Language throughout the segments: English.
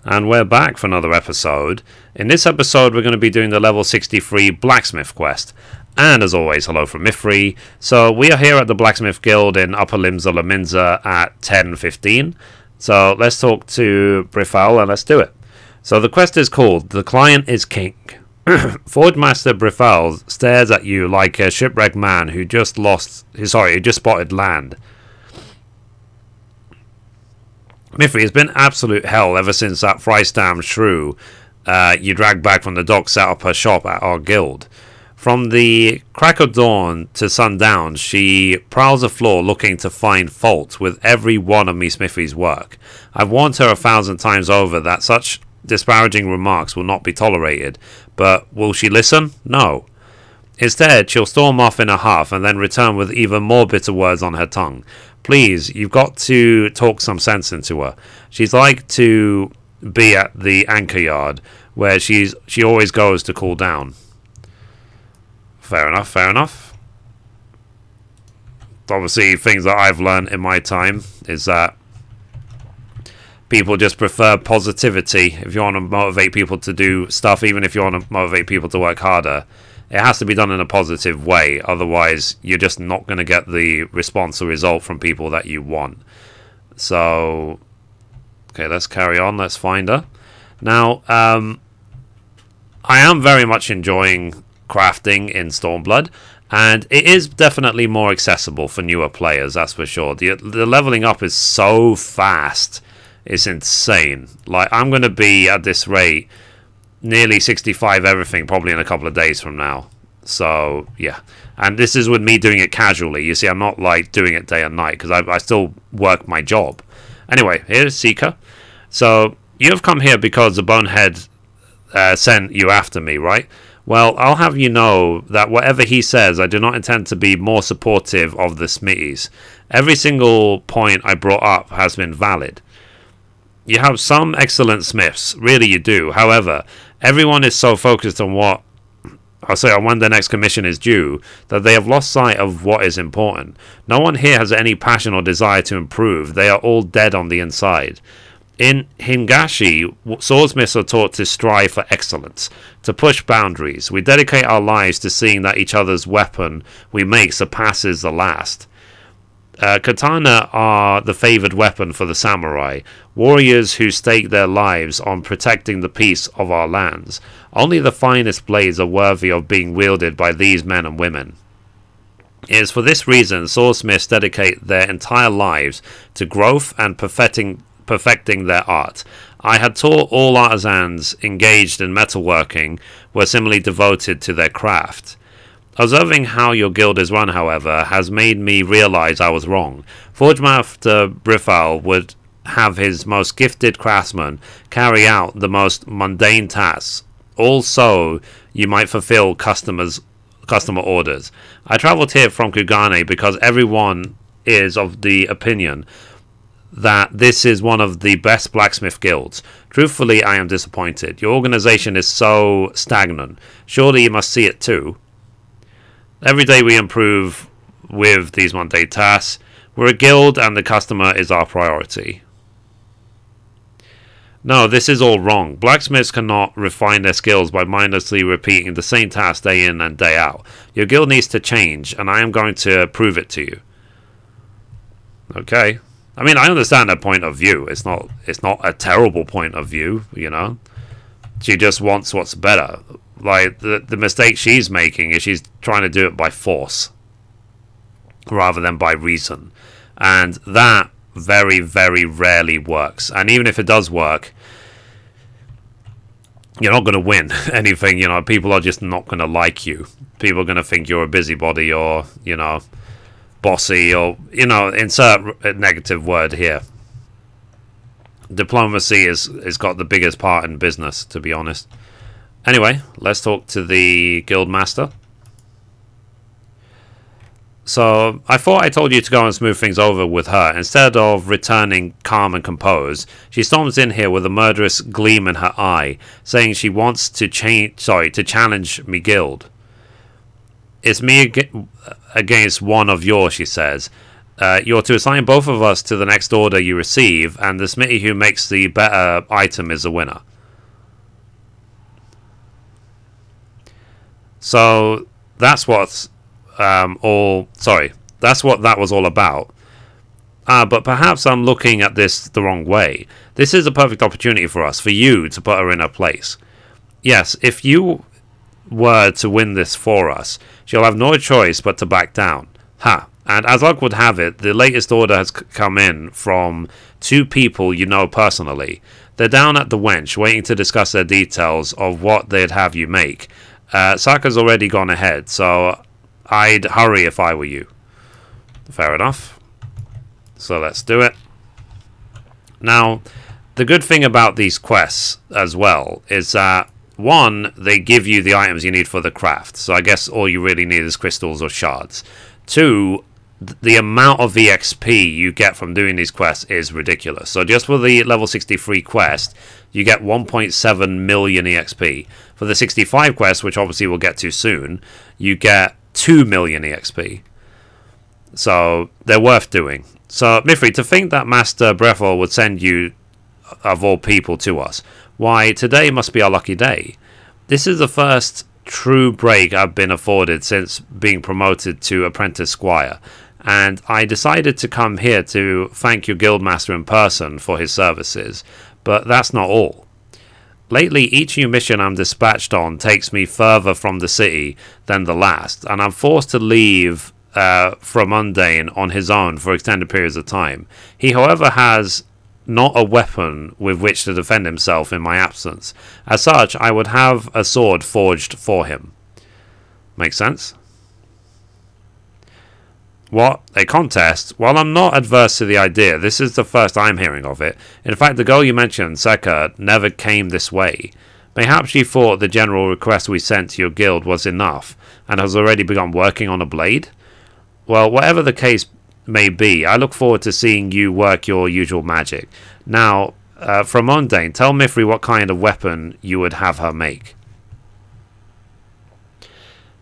And we're back for another episode. In this episode we're going to be doing the level 63 Blacksmith quest. And as always, hello from Mithrie. So we are here at the Blacksmith Guild in Upper Limsa Laminza at 10:15. So let's talk to Brifal and let's do it. So the quest is called The Client is King. Forge Master Brifal stares at you like a shipwrecked man who just spotted land. Mithrie, has been absolute hell ever since that Frystam shrew you dragged back from the dock set up her shop at our guild. From the crack of dawn to sundown, she prowls the floor looking to find fault with every one of Miss Mithrie's work. I've warned her 1,000 times over that such disparaging remarks will not be tolerated, but will she listen? No. Instead, she'll storm off in a huff and then return with even more bitter words on her tongue. Please, you've got to talk some sense into her. She's like to be at the anchor yard, where she always goes to cool down. Fair enough, fair enough. Obviously, things that I've learned in my time is that people just prefer positivity. If you want to motivate people to do stuff, even if you want to motivate people to work harder, it has to be done in a positive way. Otherwise, you're just not going to get the response or result from people that you want. So, okay, let's carry on. Let's find her. Now, I am very much enjoying crafting in Stormblood, and it is definitely more accessible for newer players, that's for sure. The leveling up is so fast, it's insane. Like, I'm going to be at this rate nearly 65 everything probably in a couple of days from now. So yeah, and this is with me doing it casually. You see, I'm not like doing it day and night because I still work my job. Anyway, here's Seeker. So you have come here because the bonehead sent you after me, right? Well, I'll have you know that whatever he says, I do not intend to be more supportive of the Smithies. Every single point I brought up has been valid. You have some excellent smiths, really you do. However, everyone is so focused on on when the next commission is due, that they have lost sight of what is important. No one here has any passion or desire to improve. They are all dead on the inside. In Hingashi, swordsmiths are taught to strive for excellence, to push boundaries. We dedicate our lives to seeing that each other's weapon we make surpasses the last. Katana are the favoured weapon for the samurai, warriors who stake their lives on protecting the peace of our lands. Only the finest blades are worthy of being wielded by these men and women. It is for this reason swordsmiths dedicate their entire lives to growth and perfecting their art. I had taught all artisans engaged in metalworking were similarly devoted to their craft. Observing how your guild is run, however, has made me realize I was wrong. Forge Master Brifal would have his most gifted craftsmen carry out the most mundane tasks. Also, you might fulfill customer orders. I travelled here from Kugane because everyone is of the opinion that this is one of the best blacksmith guilds. Truthfully, I am disappointed. Your organization is so stagnant. Surely you must see it too. Every day we improve with these mundane tasks. We're a guild and the customer is our priority. No, this is all wrong. Blacksmiths cannot refine their skills by mindlessly repeating the same task day in and day out. Your guild needs to change, and I am going to prove it to you. Okay. I mean, I understand her point of view. It's not a terrible point of view, you know. She just wants what's better. Like, the mistake she's making is she's trying to do it by force rather than by reason. And that very, very rarely works. And even if it does work, you're not going to win anything, you know. People are just not going to like you. People are going to think you're a busybody or, you know, bossy or, you know, insert a negative word here. Diplomacy has got the biggest part in business, to be honest. Anyway, let's talk to the guild master. So, I thought I told you to go and smooth things over with her. Instead of returning calm and composed, she storms in here with a murderous gleam in her eye, saying she wants to challenge me guild. It's me against one of yours, she says. You're to assign both of us to the next order you receive, and the smithy who makes the better item is the winner. So that's what's that's what that was all about. But perhaps I'm looking at this the wrong way. This is a perfect opportunity for us, for you to put her in her place. Yes, if you were to win this for us, she'll have no choice but to back down. Ha! And as luck would have it, the latest order has come in from 2 people you know personally. They're down at the Wench, waiting to discuss their details of what they'd have you make. Saka's already gone ahead, so I'd hurry if I were you. Fair enough. So let's do it. Now, the good thing about these quests as well is that, 1, they give you the items you need for the craft. So I guess all you really need is crystals or shards. 2, the amount of EXP you get from doing these quests is ridiculous. So just for the level 63 quest, you get 1.7 million EXP. For the 65 quest, which obviously we'll get to soon, you get 2 million EXP. So they're worth doing. So, Mithrie, to think that Master Brethel would send you, of all people, to us, why, today must be our lucky day. This is the first true break I've been afforded since being promoted to Apprentice Squire, and I decided to come here to thank your guildmaster in person for his services, but that's not all. Lately, each new mission I'm dispatched on takes me further from the city than the last, and I'm forced to leave from Mundane on his own for extended periods of time. He, however, has not a weapon with which to defend himself in my absence. As such, I would have a sword forged for him. Make sense? What? A contest? While I'm not adverse to the idea, this is the first I'm hearing of it. In fact, the girl you mentioned, Seka, never came this way. Perhaps she thought the general request we sent to your guild was enough, and has already begun working on a blade? Well, whatever the case may be, I look forward to seeing you work your usual magic. Now, from Mundane, tell Mithrie what kind of weapon you would have her make.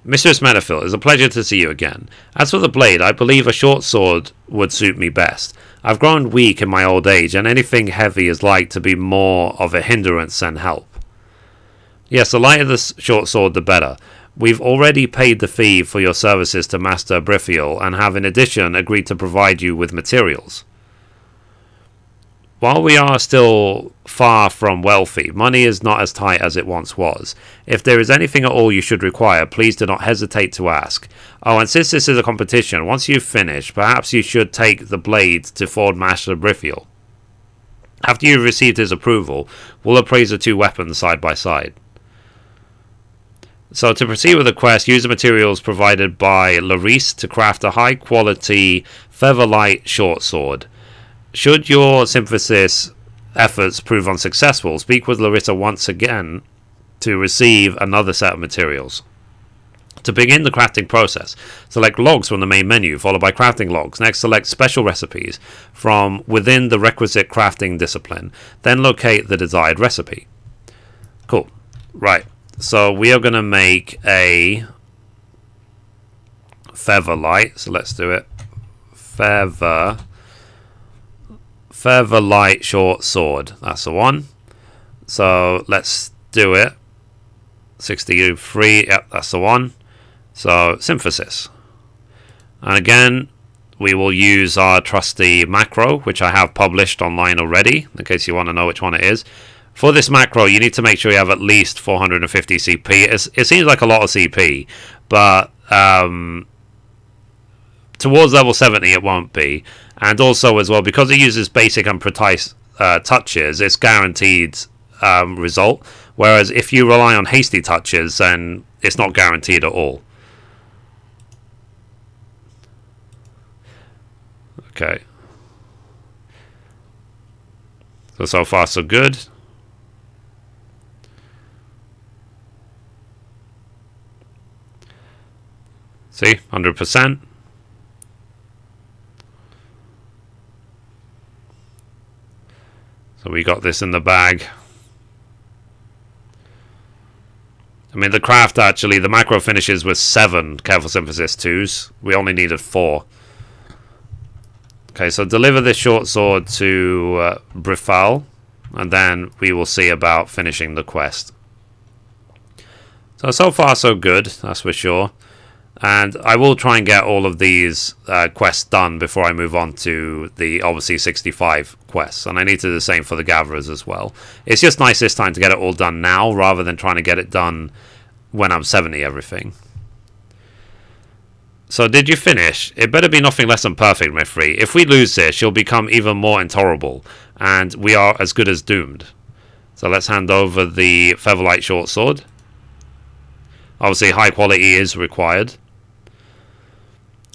Mistress Menethil, it's a pleasure to see you again. As for the blade, I believe a short sword would suit me best. I've grown weak in my old age, and anything heavy is like to be more of a hindrance than help. Yes, the lighter the short sword, the better. We've already paid the fee for your services to Master Brethel, and have in addition agreed to provide you with materials. While we are still far from wealthy, money is not as tight as it once was. If there is anything at all you should require, please do not hesitate to ask. Oh, and since this is a competition, once you've finished, perhaps you should take the blade to Ford Master Brethel. After you've received his approval, we'll appraise the 2 weapons side by side. So to proceed with the quest, use the materials provided by Larice to craft a high-quality Featherlight short sword. Should your synthesis efforts prove unsuccessful, speak with Larissa once again to receive another set of materials. To begin the crafting process, select logs from the main menu, followed by crafting logs. Next, select special recipes from within the requisite crafting discipline. Then locate the desired recipe. Cool. Right. So we are going to make a Featherlight. So let's do it. Featherlight short sword. That's the one. So let's do it. 63. Yep, that's the one. So synthesis. And again, we will use our trusty macro, which I have published online already, in case you want to know which one it is. For this macro, you need to make sure you have at least 450 CP. It seems like a lot of CP, but towards level 70 it won't be. And also as well, because it uses basic and precise touches, it's guaranteed result. Whereas if you rely on hasty touches, then it's not guaranteed at all. Okay. So far so good. See, 100%. So we got this in the bag. I mean, the craft actually, the macro finishes with 7 Careful Synthesis 2s. We only needed 4. Okay, so deliver this short sword to Brifal, and then we will see about finishing the quest. So far so good, that's for sure. And I will try and get all of these quests done before I move on to the, obviously, 65 quests. And I need to do the same for the Gatherers as well. It's just nice this time to get it all done now, rather than trying to get it done when I'm 70 everything. So did you finish? It better be nothing less than perfect, Mithrie. If we lose this, you'll become even more intolerable, and we are as good as doomed. So let's hand over the Featherlight short sword. Obviously, high quality is required.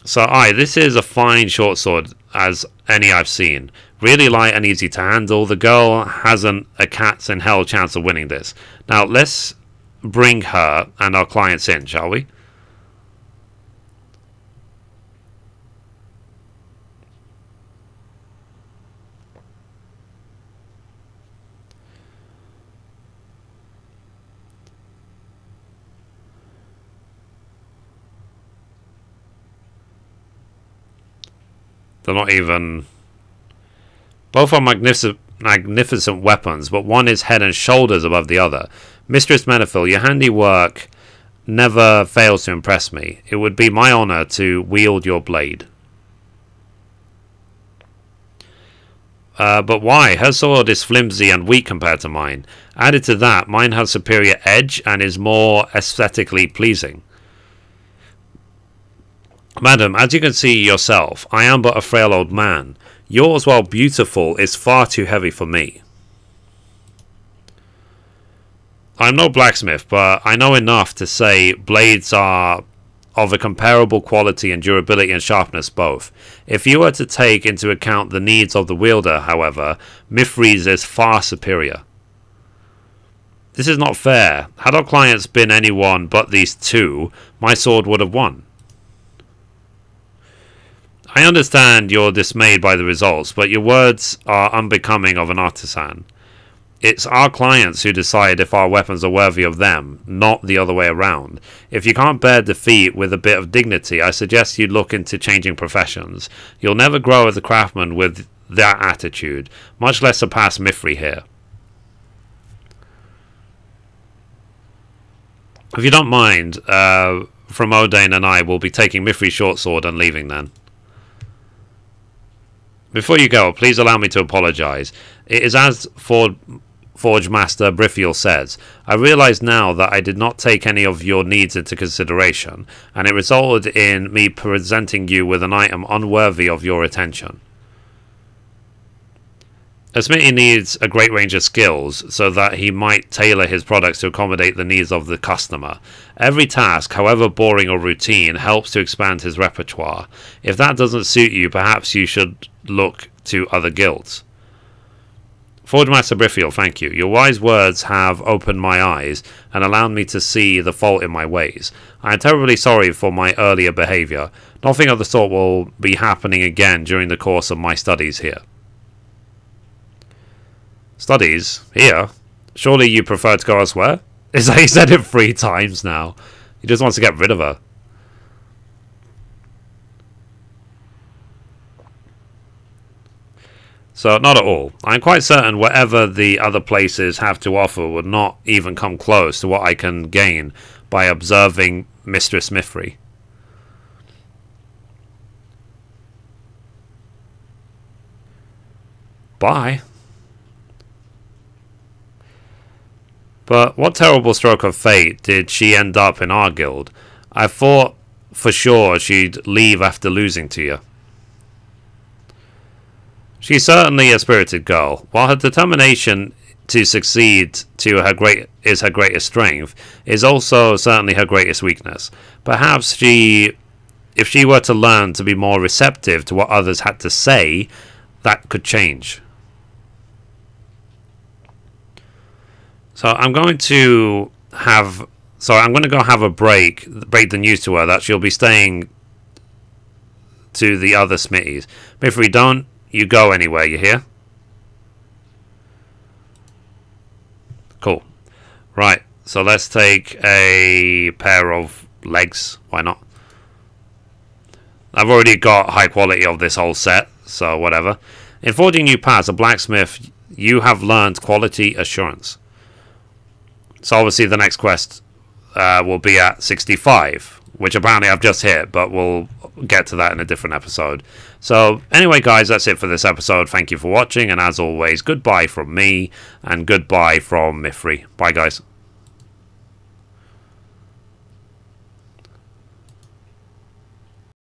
So, this is a fine short sword as any I've seen. Really light and easy to handle. The girl hasn't a cat's in hell chance of winning this. Now, let's bring her and our clients in, shall we? They're not even... Both are magnificent weapons, but one is head and shoulders above the other. Mistress Menethil, your handiwork never fails to impress me. It would be my honor to wield your blade. But why? Her sword is flimsy and weak compared to mine. Added to that, mine has superior edge and is more aesthetically pleasing. Madam, as you can see yourself, I am but a frail old man. Yours, while beautiful, is far too heavy for me. I'm no blacksmith, but I know enough to say blades are of a comparable quality and durability and sharpness both. If you were to take into account the needs of the wielder, however, Mithrie's is far superior. This is not fair. Had our clients been anyone but these two, my sword would have won. I understand you're dismayed by the results, but your words are unbecoming of an artisan. It's our clients who decide if our weapons are worthy of them, not the other way around. If you can't bear defeat with a bit of dignity, I suggest you look into changing professions. You'll never grow as a craftsman with that attitude, much less surpass Mithrie here. If you don't mind, from Odane and I will be taking Mithrie's short sword and leaving then. Before you go, please allow me to apologize. It is as Forge Master Briffiel says. I realize now that I did not take any of your needs into consideration, and it resulted in me presenting you with an item unworthy of your attention. A smithy needs a great range of skills so that he might tailor his products to accommodate the needs of the customer. Every task, however boring or routine, helps to expand his repertoire. If that doesn't suit you, perhaps you should look to other guilds. Forge Master Briffiel, thank you. Your wise words have opened my eyes and allowed me to see the fault in my ways. I am terribly sorry for my earlier behaviour. Nothing of the sort will be happening again during the course of my studies here. Studies? Here? Surely you prefer to go elsewhere? He said it 3 times now. He just wants to get rid of her. So, not at all. I'm quite certain whatever the other places have to offer would not even come close to what I can gain by observing Mistress Mithrie. Bye. But what terrible stroke of fate did she end up in our guild? I thought for sure she'd leave after losing to you. She's certainly a spirited girl. While her determination to succeed is her greatest strength, is also certainly her greatest weakness. Perhaps if she were to learn to be more receptive to what others had to say, that could change. So I'm going to go have a break the news to her that she'll be staying to the other smithies. Mithrie, don't you go anywhere, you hear? Cool. Right, so let's take a pair of legs. Why not? I've already got high quality of this whole set, so whatever. In forging new paths, a blacksmith, you have learned quality assurance. So obviously the next quest will be at 65, which apparently I've just hit, but we'll get to that in a different episode. So anyway, guys, that's it for this episode. Thank you for watching, and as always, goodbye from me, and goodbye from Mithrie. Bye, guys.